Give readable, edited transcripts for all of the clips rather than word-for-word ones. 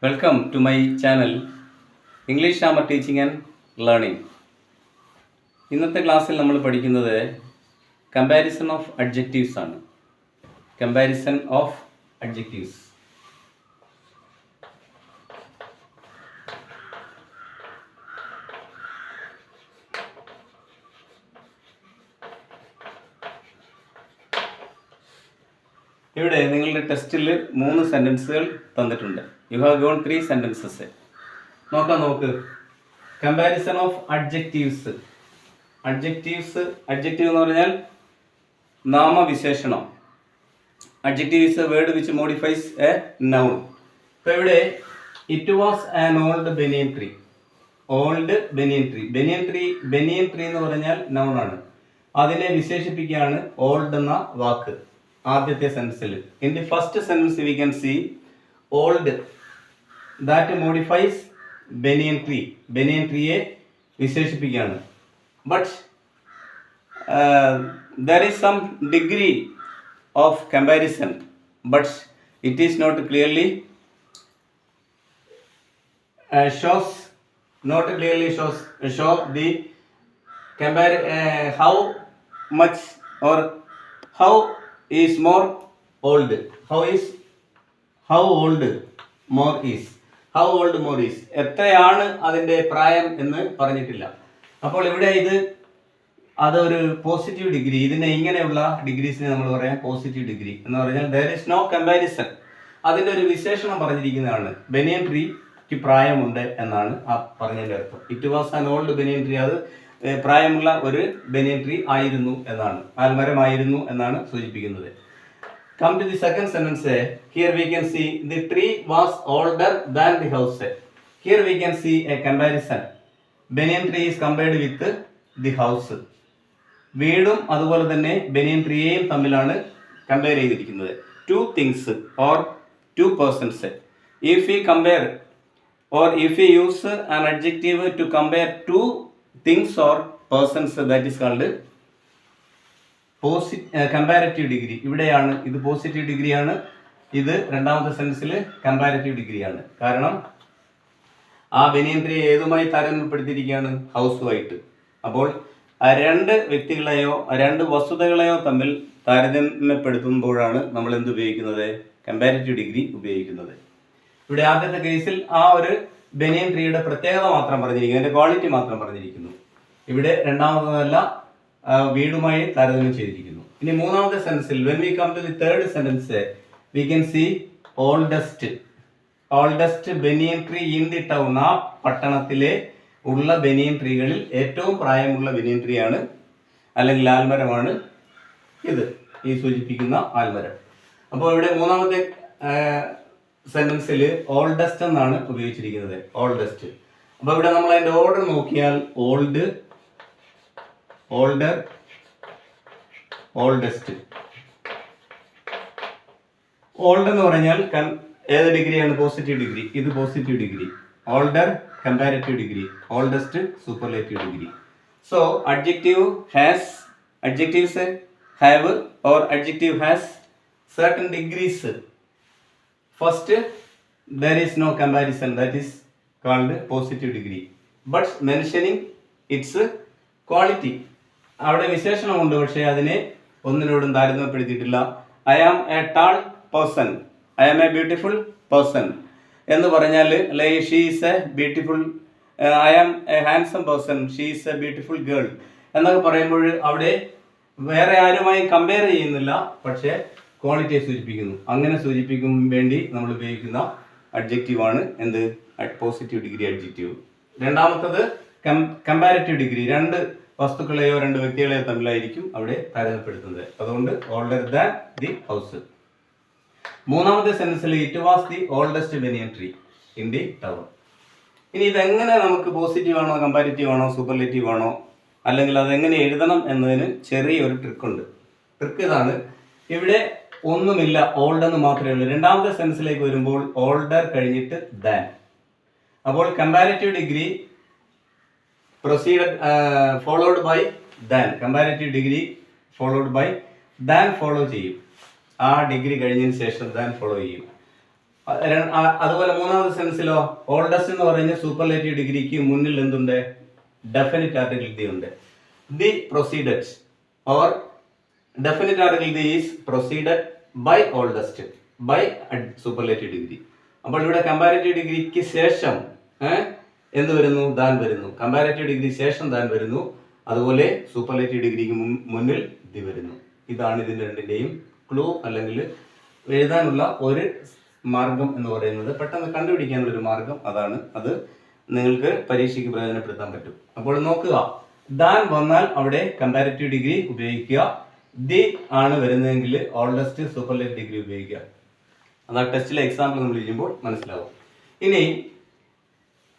Welcome to my channel English grammar teaching and learning. ഇന്നത്തെ ക്ലാസ്സിൽ നമ്മൾ പഠിക്കുന്നത് കമ്പാരിസൺ ഓഫ് അഡ്ജക്റ്റീവ്സ് ആണ്. Comparison of adjectives. ഇവിടെ നിങ്ങളുടെ ടെസ്റ്റിൽ 3 സെൻറ്റൻസുകൾ തന്നിട്ടുണ്ട്. You have gone 3 sentences. നോക്ക്. Comparison of adjectives. അഡ്ജക്റ്റീവ് എന്ന് പറഞ്ഞാൽ നാമവിശേഷണം. Adjective is a word which modifies a noun. ഇപ്പോൾ ഇവിടെ it was an old banyan tree. Banyan tree എന്ന് പറഞ്ഞാൽ നൗൺ ആണ്. അതിനെ വിശേഷിപ്പിക്കുകയാണ് ഓൾഡ് എന്ന വാക്ക്. ആദ്യത്തെ സെൻറ്റൻസിൽ in the first sentence we can see old that modifies banyan ട്രീയെ വിശേഷിപ്പിക്കുകയാണ്. But there is some degree of comparison, but it is not clearly show the how much or how is more old. How old more is എത്രയാണ് അതിൻ്റെ പ്രായം എന്ന് പറഞ്ഞിട്ടില്ല. അപ്പോൾ ഇവിടെ അതൊരു പോസിറ്റീവ് ഡിഗ്രി. ഇതിനെ ഇങ്ങനെയുള്ള ഡിഗ്രീസിനെ നമ്മൾ പറയാം പോസിറ്റീവ് ഡിഗ്രി എന്ന് പറഞ്ഞാൽ there is no comparison. അതിൻ്റെ ഒരു വിശേഷണം പറഞ്ഞിരിക്കുന്നതാണ്. ബനിയൻ ട്രീക്ക് പ്രായമുണ്ട് എന്നാണ് ആ പറഞ്ഞതിൻ്റെ അർത്ഥം. It was an old banyan tree. അത് പ്രായമുള്ള ഒരു ബനിയൻ ട്രീ ആയിരുന്നു എന്നാണ്, ആൽമരമായിരുന്നു എന്നാണ് സൂചിപ്പിക്കുന്നത്. Come to the second sentence. Here we can see the tree was older than the house. Here we can see a comparison. Banyan tree is compared with the house. വീടും അതുപോലെ തന്നെ ബനിയൻ ട്രീയെയും തമ്മിലാണ് കമ്പയർ ചെയ്തിരിക്കുന്നത്. Two things or two persons. If we compare or if we use an adjective to compare two things or persons, that is called comparative degree. ഇവിടെയാണ് ഇത് positive ഡിഗ്രിയാണ്, ഇത് രണ്ടാമത്തെ സെൻസിൽ കമ്പാരറ്റീവ് ഡിഗ്രിയാണ്. കാരണം ആ ബനിയൻ ട്രീ ഏതുമായി താരതമ്യപ്പെടുത്തിയിരിക്കുകയാണ്? ഹൗസുമായിട്ട്. അപ്പോൾ ആ രണ്ട് വ്യക്തികളെയോ രണ്ട് വസ്തുതകളെയോ തമ്മിൽ താരതമ്യപ്പെടുത്തുമ്പോഴാണ് നമ്മൾ എന്ത് ഉപയോഗിക്കുന്നത്? കമ്പാരറ്റീവ് ഡിഗ്രി ഉപയോഗിക്കുന്നത്. ഇവിടെ ആദ്യത്തെ കേസിൽ ആ ഒരു ബനിയൻ ട്രീയുടെ പ്രത്യേകത മാത്രം പറഞ്ഞിരിക്കുന്നു, അതിൻ്റെ ക്വാളിറ്റി മാത്രം പറഞ്ഞിരിക്കുന്നു. ഇവിടെ രണ്ടാമതല്ല, വീടുമായി താരതമ്യം ചെയ്തിരിക്കുന്നു. ഇനി മൂന്നാമത്തെ സെൻസിൽ when we come to the third sentence we can see oldest banyan tree in the town. ആ പട്ടണത്തിലെ ഉള്ള ബനിയൻ ട്രീകളിൽ ഏറ്റവും പ്രായമുള്ള ബനിയൻ ട്രീ ആണ് അല്ലെങ്കിൽ ആൽമരമാണ് ഇത്, ഈ സൂചിപ്പിക്കുന്ന ആൽമരം. അപ്പോൾ ഇവിടെ മൂന്നാമത്തെ സെന്റൻസിൽ ഓൾഡസ്റ്റ് എന്നാണ് ഉപയോഗിച്ചിരിക്കുന്നത്. ഓൾഡസ്റ്റ്. അപ്പോൾ ഇവിടെ നമ്മൾ അതിന്റെ ഓർഡർ നോക്കിയാൽ ഓൾഡർ, ഓൾഡസ്റ്റ്. ഓൾഡ് എന്ന് പറഞ്ഞാൽ ഏത് ഡിഗ്രിയാണ്? Positive degree. ഇത് positive degree. Older comparative degree, oldest superlative degree. So adjectives have or adjective has certain degrees. First, there is no comparison, that is called positive degree, but mentioning its quality. അവിടെ വിശേഷണമുണ്ട്, പക്ഷേ അതിനെ ഒന്നിനോടും താരതമ്യപ്പെടുത്തിയിട്ടില്ല. I am a tall person, I am a beautiful person എന്ന് പറഞ്ഞാൽ, അല്ലെങ്കിൽ she is a beautiful, I am a handsome person, she is a beautiful girl എന്നൊക്കെ പറയുമ്പോൾ അവിടെ വേറെ ആരുമായി കമ്പയർ ചെയ്യുന്നില്ല, പക്ഷേ ക്വാളിറ്റിയെ സൂചിപ്പിക്കുന്നു. അങ്ങനെ സൂചിപ്പിക്കാൻ വേണ്ടി നമ്മൾ ഉപയോഗിക്കുന്ന അഡ്ജക്റ്റീവാണ് എന്ത്? Positive degree adjective. രണ്ടാമത്തത് കമ്പാരറ്റീവ് ഡിഗ്രി. രണ്ട് വസ്തുക്കളെയോ രണ്ട് വ്യക്തികളെയോ തമ്മിലായിരിക്കും അവിടെ താരതമ്യപ്പെടുത്തുന്നത്. അതുകൊണ്ട് ഓൾഡർ ദാൻ ദി ഹൗസ്. മൂന്നാമത്തെ സെൻറ്റൻസിൽ it was the oldest banyan tree in the town. ഇനി ഇതെങ്ങനെ നമുക്ക് പോസിറ്റീവ് ആണോ കമ്പാരിറ്റീവ് ആണോ സൂപ്പർലേറ്റീവ് ആണോ അല്ലെങ്കിൽ അതെങ്ങനെ എഴുതണം എന്നതിന് ചെറിയൊരു ട്രിക്കുണ്ട്. ട്രിക്ക് ഇതാണ്. ഇവിടെ ഒന്നുമില്ല, ഓൾഡ് എന്ന് മാത്രമേ ഉള്ളൂ. രണ്ടാമത്തെ സെൻസിലേക്ക് വരുമ്പോൾ ഓൾഡർ കഴിഞ്ഞിട്ട് ദാൻ. അപ്പോൾ comparative degree proceeded followed by than. Comparative degree follow ചെയ്യും. ആ ഡിഗ്രി കഴിഞ്ഞതിന് ശേഷം than ഫോളോ ചെയ്യും. അതുപോലെ മൂന്നാമത്തെ സെൻസിലോ ഓൾഡസ്റ്റ് എന്ന് പറയുന്ന സൂപ്പർലേറ്റീവ് ഡിഗ്രിക്ക് മുന്നിൽ എന്തുണ്ട്? ഡെഫിനിറ്റ് ആർട്ടിക്കിൾ ദി ഉണ്ട്. The preceded or definite article the is preceded by oldest by superlative degree. അപ്പോൾ ഇവിടെ കമ്പാരറ്റീവ് ഡിഗ്രിക്ക് ശേഷം എന്ത് വരുന്നു? ദാൻ വരുന്നു. കമ്പാരറ്റീവ് ഡിഗ്രി ശേഷം ദാൻ വരുന്നു. അതുപോലെ സൂപ്പർലേറ്റീവ് ഡിഗ്രിക്ക് മുന്നിൽ ദി വരുന്നു. ഇതാണ് ഇതിന്റെ രണ്ടിന്റെയും ക്ലൂ അല്ലെങ്കിൽ എഴുതാനുള്ള ഒരു മാർഗം എന്ന് പറയുന്നത്. പെട്ടെന്ന് കണ്ടുപിടിക്കാനുള്ള ഒരു മാർഗം അതാണ്. അത് നിങ്ങൾക്ക് പരീക്ഷയ്ക്ക് പ്രയോജനപ്പെടുത്താൻ പറ്റും. അപ്പോൾ നോക്കുക, ദാൻ വന്നാൽ അവിടെ കമ്പാരറ്റീവ് ഡിഗ്രി ഉപയോഗിക്കുക. ദി ആണ് വരുന്നതെങ്കിൽ ഓൾഡസ്റ്റ് സൂപ്പർലേറ്റീവ് ഡിഗ്രി ഉപയോഗിക്കുക. അതാ ടെസ്റ്റിലെ എക്സാമ്പിൾ നമ്മൾ ചെയ്യുമ്പോൾ മനസ്സിലാവും. ഇനി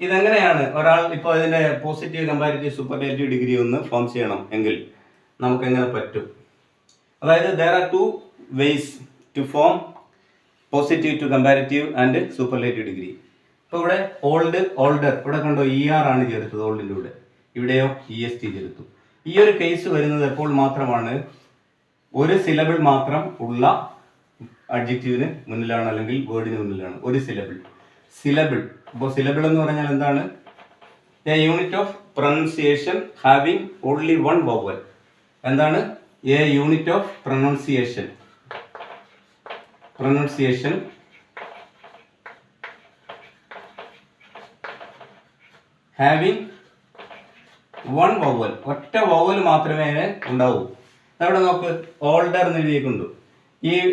ഇതെങ്ങനെയാണ് ഒരാൾ ഇപ്പോൾ ഇതിന്റെ പോസിറ്റീവ് കമ്പാരിറ്റീവ് സൂപ്പർലേറ്റീവ് ഡിഗ്രി ഒന്ന് ഫോം ചെയ്യണം എങ്കിൽ നമുക്ക് എങ്ങനെ പറ്റും? അതായത് there are two ways to form positive to comparative and superlative degree. ഇപ്പോൾ ഇവിടെ ഓൾഡ് ഓൾഡർ ഇവിടെ കണ്ടോ ER ആണ് ചേർത്തത് ഓൾഡിൻ്റെ കൂടെ, ഇവിടെയോ EST ചേർത്തു. ഈ ഒരു കേസ് വരുന്നത് എപ്പോൾ മാത്രമാണ്? ഒരു സിലബിൾ മാത്രം ഉള്ള അഡ്ജക്റ്റീവിന് മുന്നിലാണ് അല്ലെങ്കിൽ വേർഡിന് മുന്നിലാണ്. ഒരു സിലബിൾ. അപ്പോൾ സിലബിൾ എന്ന് പറഞ്ഞാൽ എന്താണ്? A unit of pronunciation having only one vowel. എന്താണ്? A unit of pronunciation having one vowel. ഒറ്റ വവൽ മാത്രമേ ഉണ്ടാവൂ. അവിടെ നോക്ക്, ഓൾഡർ എന്ന് എഴുതിയിട്ടുണ്ട്.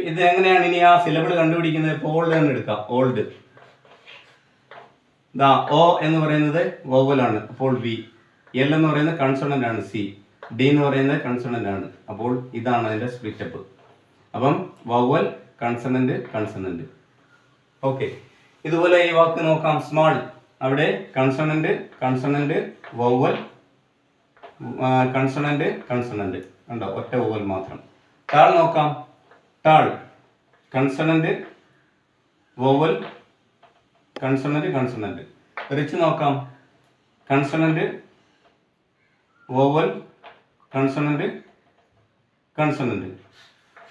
ഇത് എങ്ങനെയാണ് ഇനി ആ സിലബിൾ കണ്ടുപിടിക്കുന്നത്? ഇപ്പോൾ ഓൾഡ് എന്ന് എടുക്കാം. ഓൾഡ് ഓ എന്ന് പറയുന്നത് വവലാണ്, അപ്പോൾ വി. എൽ എന്ന് പറയുന്നത് കൺസോണന്റ് ആണ്, സി. ഡി എന്ന് പറയുന്നത് കൺസോണന്റ് ആണ്, അപ്പോൾ ഇതാണ് അതിന്റെ സ്പ്ലിറ്റപ്പ്. അപ്പം വവൽ കൺസണന്റ്. ഓക്കെ, ഇതുപോലെ ഈ വാക്ക് നോക്കാം, സ്മാൾ. അവിടെ കൺസണന്റ് വവൽ കൺസണന്റ് ഉണ്ടോ? ഒറ്റ വവൽ മാത്രം. ടാൾ നോക്കാം, tall consonant vowel consonant. Rich നോക്കാം, കൺസണന്റ് വവൽ കൺസണന്റ്.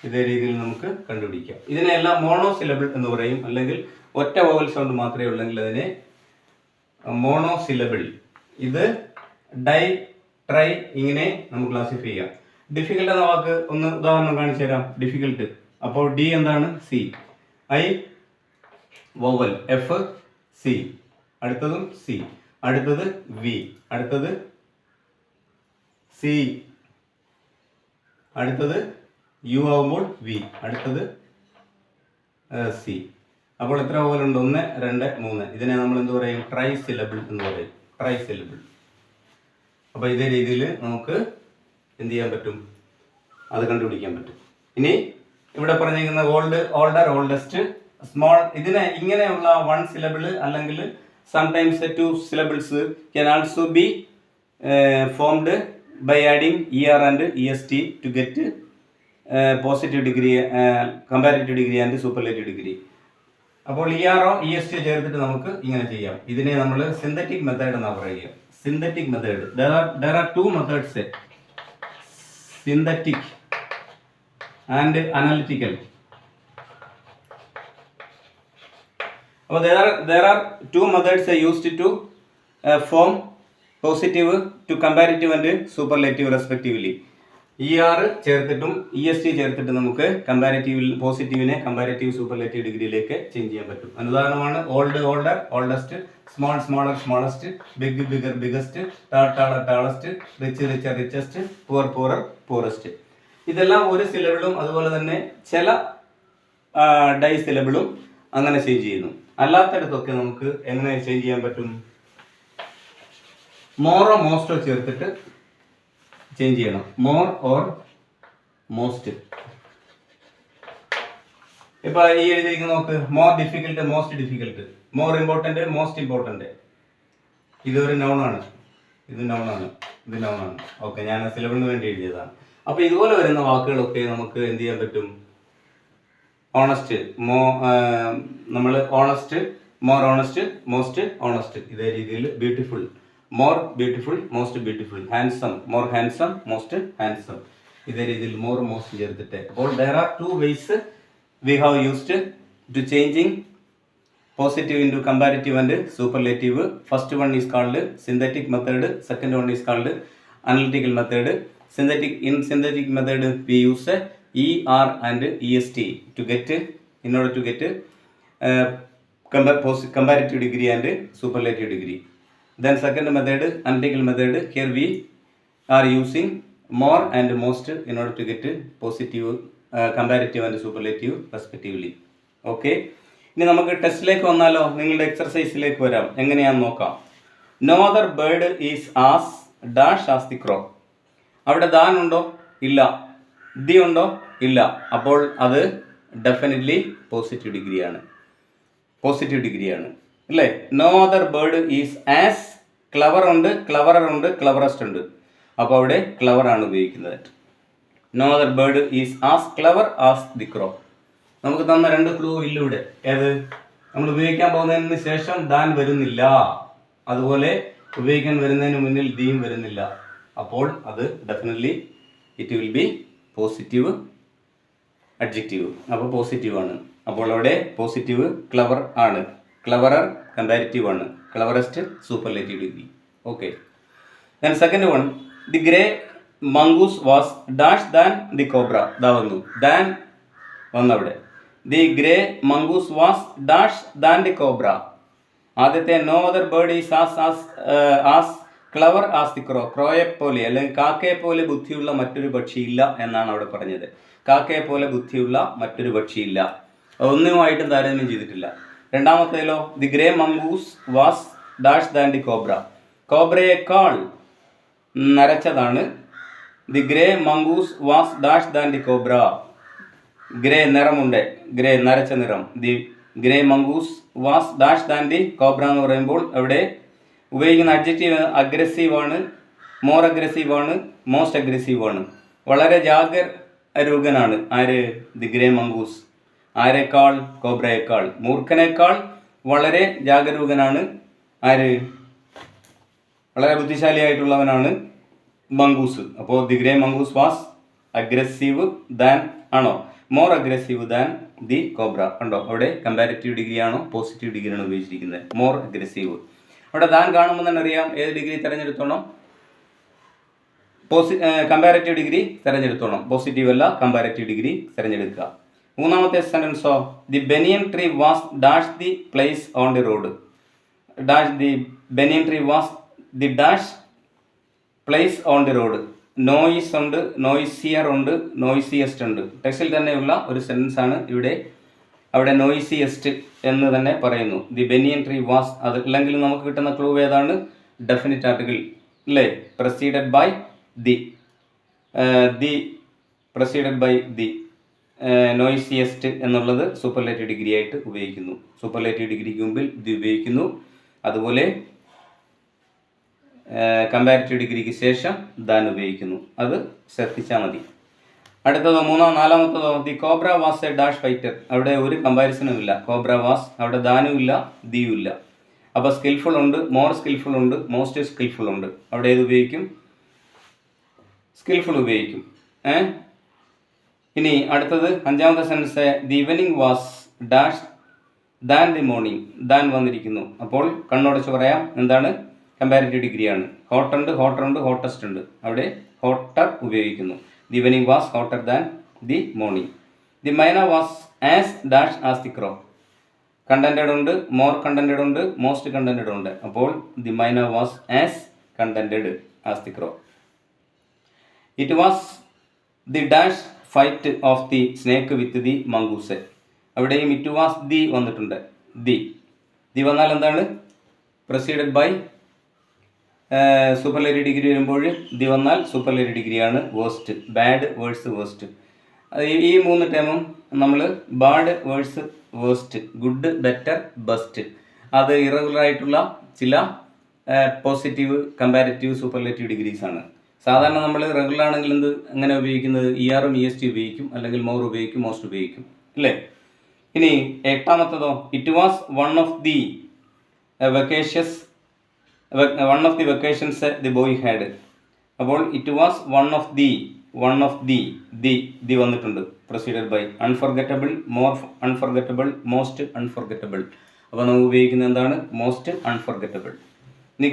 ഇതേ രീതിയിൽ നമുക്ക് കണ്ടുപിടിക്കാം. ഇതിനെല്ലാം മോണോസിലബിൾ എന്ന് പറയും, അല്ലെങ്കിൽ ഒറ്റ വവൽ സൗണ്ട് മാത്രമേ ഉള്ളെങ്കിൽ അതിനെ മോണോസിലബിൾ. ഇത് ഡൈ, ട്രൈ, ഇങ്ങനെ നമുക്ക് ക്ലാസിഫൈ ചെയ്യാം. ഡിഫിക്കൽട്ട് എന്ന വാക്ക് ഒന്ന് ഉദാഹരണം കാണിച്ചു തരാം. ഡിഫിക്കൽട്ട്, അപ്പോൾ ഡി എന്താണ്? C. I vowel, F C. അടുത്തതും സി. അടുത്തത് വി. അടുത്തത് സി. അടുത്തത് യു ആവുമ്പോൾ വി. അടുത്തത് സി. അപ്പോൾ എത്ര വവലുണ്ട്? 1, 2, 3. ഇതിനെ നമ്മൾ എന്ത് പറയും? ട്രൈ സിലബിൾ എന്ന് പറയും. Try syllable. അപ്പോൾ ഇതേ രീതിയിൽ നമുക്ക് എന്ത് ചെയ്യാൻ പറ്റും? അത് കണ്ടുപിടിക്കാൻ പറ്റും. ഇനി ഇവിടെ പറഞ്ഞിരിക്കുന്ന ഓൾഡ്, ഓൾഡർ, ഓൾഡസ്റ്റ്, സ്മോൾ, ഇതിനെ ഇങ്ങനെയുള്ള 1 സിലബിൾ അല്ലെങ്കിൽ sometimes 2 syllables can also be formed by adding ER and EST to get positive degree, comparative degree and superlative degree. അപ്പോൾ ER ഓ EST ചേർത്തിട്ട് നമുക്ക് ഇങ്ങനെ ചെയ്യാം. ഇതിനെ നമ്മൾ സിന്തറ്റിക് മെത്തേഡ് എന്നാണ് പറയുക. Synthetic method. there are 2 methods, synthetic and analytical. അപ്പോൾ there are 2 methods used to form positive to comparative and superlative respectively. ER ചേർത്തിട്ടും EST ചേർത്തിട്ട് നമുക്ക് കമ്പാരിറ്റീവ് പോസിറ്റീവിനെ കമ്പാരിറ്റീവ് സൂപ്പർലേറ്റീവ് ഡിഗ്രിയിലേക്ക് ചേഞ്ച് ചെയ്യാൻ പറ്റും. ഉദാഹരണമാണ് old, older, oldest, small, smaller, smallest, big, bigger, biggest, tall, taller, tallest, rich, richer, richest, poor, poorer, poorest. ഇതെല്ലാം ഒരു സിലബിളും അതുപോലെ തന്നെ ചില ഡൈ സിലബിളും അങ്ങനെ ചേഞ്ച് ചെയ്യുന്നു. അല്ലാത്തടത്തൊക്കെ നമുക്ക് എങ്ങനെ ചേഞ്ച് ചെയ്യാൻ പറ്റും? മോറോ മോസ്റ്റോ ചേർത്തിട്ട് ചേഞ്ച് ചെയ്യണം. More or most. ഇപ്പൊ ഈ എഴുതിയിരിക്കുന്ന നോക്ക്, more difficult, most difficult, more important, most important. ഇതൊരു നൗണാണ്, ഇത് നൗണാണ്. ഓക്കെ, ഞാൻ സിലബിളിന് വേണ്ടി എഴുതിയതാണ്. അപ്പൊ ഇതുപോലെ വരുന്ന വാക്കുകളൊക്കെ നമുക്ക് എന്ത് ചെയ്യാൻ പറ്റും? ഓണസ്റ്റ്, നമ്മൾ honest, more honest, most honest. ഇതേ രീതിയിൽ beautiful, more beautiful, most beautiful. Handsome, more handsome, most handsome. ഇതേ രീതിയിൽ മോർ, മോസ്റ്റ് ചേർത്തിട്ട്. അപ്പോൾ there are 2 ways we have used to changing Positive into comparative and superlative. First one is called synthetic method. Second one is called analytical method. In synthetic method we use ER and EST in order to get comparative degree and superlative degree. Then second method, analytical method, here we are using more and most in order to get positive, comparative and superlative respectively. Okay. ഇനി നമുക്ക് ടെസ്റ്റിലേക്ക് വന്നാലോ, നിങ്ങളുടെ എക്സർസൈസിലേക്ക് വരാം. എങ്ങനെയാണെന്ന് നോക്കാം. No other bird is as dash as the crow. അവിടെ than ഉണ്ടോ? ഇല്ല. ദി ഉണ്ടോ? ഇല്ല. അപ്പോൾ അത് ഡെഫിനറ്റ്ലി പോസിറ്റീവ് ഡിഗ്രിയാണ്. അല്ലേ? No other bird is as, clever ഉണ്ട്, ക്ലവറർ ഉണ്ട്, ക്ലവറസ്റ്റ് ഉണ്ട്. അപ്പോൾ അവിടെ ക്ലവർ ആണ് ഉപയോഗിക്കുന്നത്. No other bird is as clever as the crow. നമുക്ക് തന്ന രണ്ട് ക്ലൂ ഇല്ല ഇവിടെ. ഏത്? നമ്മൾ ഉപയോഗിക്കാൻ പോകുന്നതിന് ശേഷം ദാൻ വരുന്നില്ല, അതുപോലെ ഉപയോഗിക്കാൻ വരുന്നതിന് മുന്നിൽ ദീം വരുന്നില്ല. അപ്പോൾ അത് definitely it will be positive adjective. അപ്പോൾ പോസിറ്റീവ് ആണ്. അപ്പോൾ അവിടെ പോസിറ്റീവ് ക്ലവർ ആണ്, ക്ലവറർ കമ്പാരിറ്റീവ് ആണ്, cleverest superlative degree. Okay. Then second one, the grey mongoose was dash than the cobra. ദാ വന്നു, ദാൻ വന്നവിടെ. The grey mongoose was dash than the cobra. ആദ്യത്തെ no other bird is as clever as the crow. ക്രോയെ പോലെ അല്ലെങ്കിൽ കാക്കയെ പോലെ ബുദ്ധിയുള്ള മറ്റൊരു പക്ഷിയില്ല എന്നാണ് അവിടെ പറഞ്ഞത്. കാക്കയെ പോലെ ബുദ്ധിയുള്ള മറ്റൊരു പക്ഷിയില്ല, ഒന്നുമായിട്ടും താരതമ്യം ചെയ്തിട്ടില്ല. രണ്ടാമത്തേലോ, the grey mongoose was dash than the cobra. കോബ്രയേക്കാൾ നരച്ചതാണ്. The grey mongoose was dash than the cobra. Grey നിറമുണ്ട്, ഗ്രേ നരച്ച നിറം. The grey mongoose was dash than the cobra എന്ന് പറയുമ്പോൾ അവിടെ ഉപയോഗിക്കുന്ന അഡ്ജക്റ്റീവ് അഗ്രസീവ് ആണ്, മോർ അഗ്രസീവ് ആണ്, മോസ്റ്റ് അഗ്രസീവ് ആണ്. വളരെ ജാഗരൂകനാണ് ആര്? The grey mongoose. ആരെക്കാൾ? കോബ്രയേക്കാൾ. മൂർഖനേക്കാൾ വളരെ ജാഗരൂകനാണ് ആര്? വളരെ ബുദ്ധിശാലിയായിട്ടുള്ളവനാണ് മംഗൂസ്. അപ്പോൾ the grey mongoose was aggressive than ആണോ? More aggressive than the cobra. കണ്ടോ അവിടെ കമ്പാരിറ്റീവ് ഡിഗ്രി ആണോ പോസിറ്റീവ് ഡിഗ്രിയാണ് ഉപയോഗിച്ചിരിക്കുന്നത്? More aggressive. അവിടെ ദാൻ കാണുമ്പോൾ തന്നെ അറിയാം ഏത് ഡിഗ്രി തിരഞ്ഞെടുത്തോണം? കമ്പാരിറ്റീവ് ഡിഗ്രി തിരഞ്ഞെടുത്തോണം. പോസിറ്റീവ് അല്ല, കമ്പാരിറ്റീവ് ഡിഗ്രി തിരഞ്ഞെടുക്കുക. മൂന്നാമത്തെ സെന്റൻസോ, the banyan tree was dash the place on the road. Dash the banyan tree was the dash place on the road. Noise ഉണ്ട്, നോയിസിയർ ഉണ്ട്, നോയിസിയസ്റ്റ് ഉണ്ട്. ടെക്സ്റ്റിൽ തന്നെയുള്ള ഒരു സെൻറ്റൻസ് ആണ് ഇവിടെ. അവിടെ നോയിസിയസ്റ്റ് എന്ന് തന്നെ പറയുന്നു. The banyan tree was. അത് അല്ലെങ്കിൽ നമുക്ക് കിട്ടുന്ന ക്ലൂ ഏതാണ്? ഡെഫിനിറ്റ് ആർട്ടിക്കിൾ അല്ലേ? Preceded by the. Preceded by the. Noisiest എന്നുള്ളത് സൂപ്പർലേറ്റീവ് ഡിഗ്രി ആയിട്ട് ഉപയോഗിക്കുന്നു. സൂപ്പർലേറ്റീവ് ഡിഗ്രിക്ക് മുമ്പിൽ ദി ഉപയോഗിക്കുന്നു. അതുപോലെ കമ്പാരിറ്റീവ് ഡിഗ്രിക്ക് ശേഷം ദാൻ ഉപയോഗിക്കുന്നു. അത് ശ്രദ്ധിച്ചാൽ മതി. അടുത്തതോ നാലാമത്തതോ, the cobra was a dash fighter. അവിടെ ഒരു കമ്പാരിസണും ഇല്ല. കോബ്ര വാസ്, അവിടെ ദാനും ഇല്ല, ദിയും ഇല്ല. അപ്പോൾ സ്കിൽഫുൾ ഉണ്ട്, മോർ സ്കിൽഫുൾ ഉണ്ട്, മോസ്റ്റ് സ്കിൽഫുൾ ഉണ്ട്. അവിടെ ഏത് ഉപയോഗിക്കും? സ്കിൽഫുൾ ഉപയോഗിക്കും. ഇനി അടുത്തത് അഞ്ചാമത്തെ sentence, the evening was dash than the morning. Than വന്നിരിക്കുന്നു. അപ്പോൾ കണ്ണോടച്ച് പറയാം എന്താണ്? കമ്പാരിറ്റീവ് ഡിഗ്രിയാണ്. ഹോട്ടർ ഉണ്ട്, ഹോട്ടസ്റ്റ് ഉണ്ട്. അവിടെ ഹോട്ടർ ഉപയോഗിക്കുന്നു. The evening was hotter than the morning. The myna was as dash as the crow. Contented ഉണ്ട്, മോർ കണ്ടന്റഡ് ഉണ്ട്, മോസ്റ്റ് കണ്ടന്റഡ് ഉണ്ട്. അപ്പോൾ the myna was as contented as the crow. It was the dash fight of the snake with the mongoose. അവിടെയും it was the വന്നിട്ടുണ്ട്. The വന്നാൽ എന്താണ്? Preceded by superlative degree വരുമ്പോൾ the വന്നാൽ superlative ഡിഗ്രിയാണ്. Worst, bad worse worst. ഈ മൂന്ന് ടേമും നമ്മൾ bad worse worst, good better best, അത് ഇറഗുലർ ആയിട്ടുള്ള ചില പോസിറ്റീവ് കമ്പാരിറ്റീവ് സൂപ്പർലേറ്റീവ് ഡിഗ്രീസ് ആണ്. സാധാരണ നമ്മൾ റെഗുലർ ആണെങ്കിൽ എങ്ങനെ ഉപയോഗിക്കുന്നത്? ERഉം EST ഉപയോഗിക്കും, അല്ലെങ്കിൽ മോർ ഉപയോഗിക്കും, മോസ്റ്റ് ഉപയോഗിക്കും അല്ലേ? ഇനി എട്ടാമത്തതോ, it was one of the vacations the boy had. അപ്പോൾ it was one of the വന്നിട്ടുണ്ട്. Preceded by unforgettable, more unforgettable, most unforgettable. അപ്പോൾ നമുക്ക് ഉപയോഗിക്കുന്നത് എന്താണ്? Most unforgettable. The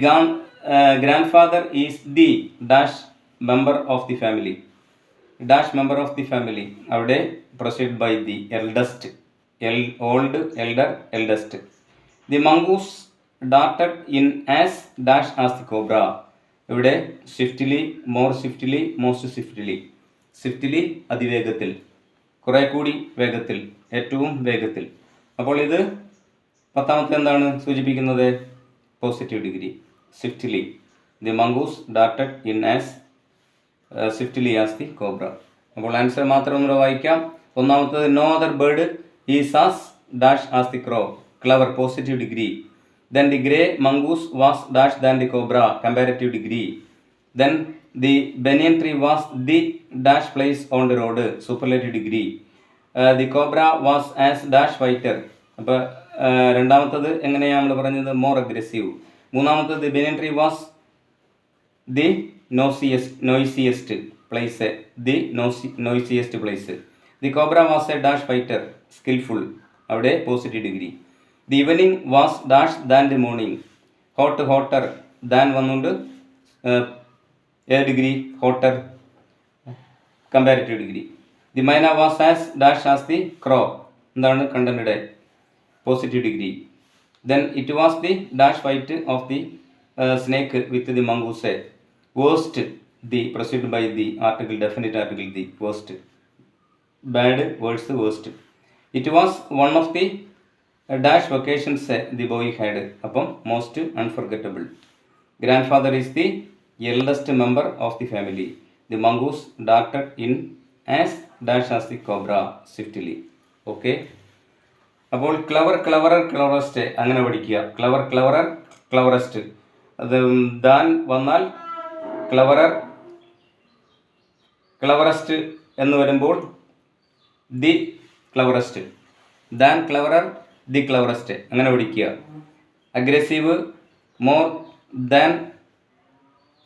grandfather is the dash member of the family. Dash member of the family അവിടെ proceed by the eldest. Old, elder, eldest. The mongoose darted in as dash as the cobra. ഇവിടെ swiftly, more swiftly, most swiftly. Swiftly അതിവേഗത്തിൽ, കുറെ കൂടി വേഗത്തിൽ, ഏറ്റവും വേഗത്തിൽ. അപ്പോൾ ഇത് 10ാമത്തെ എന്താണ് സൂചിപ്പിക്കുന്നത്? Positive degree. Swiftly. The mongoose darted in as swiftly as the cobra. അപ്പോൾ ആൻസർ മാത്രം ഒന്ന് വായിക്കാം. ഒന്നാമത്തത് no other bird is as dash as the crow. Clever, positive degree. Then the grey mongoose was dash than the cobra, comparative degree. Then the banyan tree was the dash place on the road, superlative degree. The cobra was as dash fighter. അപ്പോൾ രണ്ടാമത്തത് എങ്ങനെയാണ് നമ്മൾ പറഞ്ഞത്? More aggressive. മൂന്നാമത്തത് the banyan tree was the noisiest place. The noisiest place. The cobra was a dash fighter, skillful. അവിടെ positive degree. The evening was dash than the morning. Hot, hotter than വന്നുകൊണ്ട് ഏത് degree? Hotter, comparative degree. The myna was as dash as the crow. എന്താണ്? Contented, positive degree. Then it was the dash fight of the snake with the mongoose. Worst, the proceed by the article, definite article, the worst. Bad, worst, worst. It was one of the dash vacations the boy had. അപ്പം most unforgettable. Grandfather is the eldest member of the family. The mongoose darted in as dash as the cobra, swiftly. Okay. അപ്പോൾ clever, cleverer, cleverest അങ്ങനെ പഠിക്കുക. Clever, cleverer, cleverest. അത് than വന്നാൽ cleverer, cleverest എന്ന് വരുമ്പോൾ the cleverest. Than cleverer, the cleverest അങ്ങനെ പഠിക്കുക. Aggressive, more than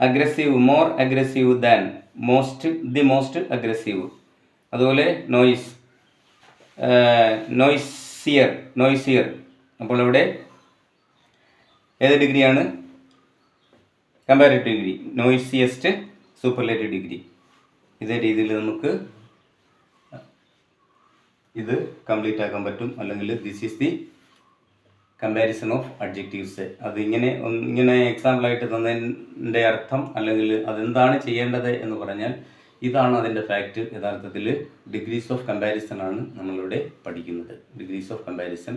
aggressive, more aggressive than, most, the most aggressive. അതുപോലെ നോയിസ്, നോയ്സിയർ, നോയ്സിയർ. അപ്പോൾ ഇവിടെ ഏത് ഡിഗ്രിയാണ്? Comparative degree. Noisiest, superlative degree. ഇതേ രീതിയിൽ നമുക്ക് ഇത് കംപ്ലീറ്റ് ആക്കാൻ പറ്റും. അല്ലെങ്കിൽ this is the comparison of adjectives. അത് ഇങ്ങനെ എക്സാമ്പിളായിട്ട് തന്നതിൻ്റെ അർത്ഥം അല്ലെങ്കിൽ അതെന്താണ് ചെയ്യേണ്ടത് എന്ന് പറഞ്ഞാൽ ഇതാണ് അതിൻ്റെ ഫാക്റ്റ്. യഥാർത്ഥത്തിൽ ഡിഗ്രീസ് ഓഫ് കമ്പാരിസൺ ആണ് നമ്മളിവിടെ പഠിക്കുന്നത്. ഡിഗ്രീസ് ഓഫ് കമ്പാരിസൺ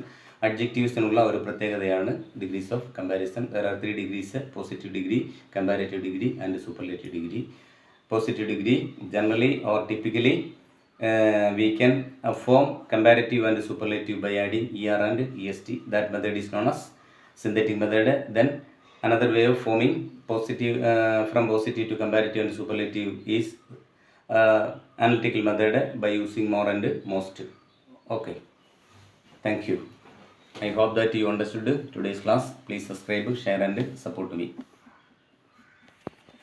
അഡ്ജക്റ്റീവ്സിനുള്ള ഒരു പ്രത്യേകതയാണ് degrees of comparison. There are 3 degrees: positive degree, comparative degree and superlative degree. Positive degree generally or typically we can form comparative and superlative by adding er and est. That method is known as synthetic method. Then another way of forming positive from positive to comparative and superlative is analytical method by using more and most. Okay, thank you. I hope that you understood today's class. Please subscribe, share and support me.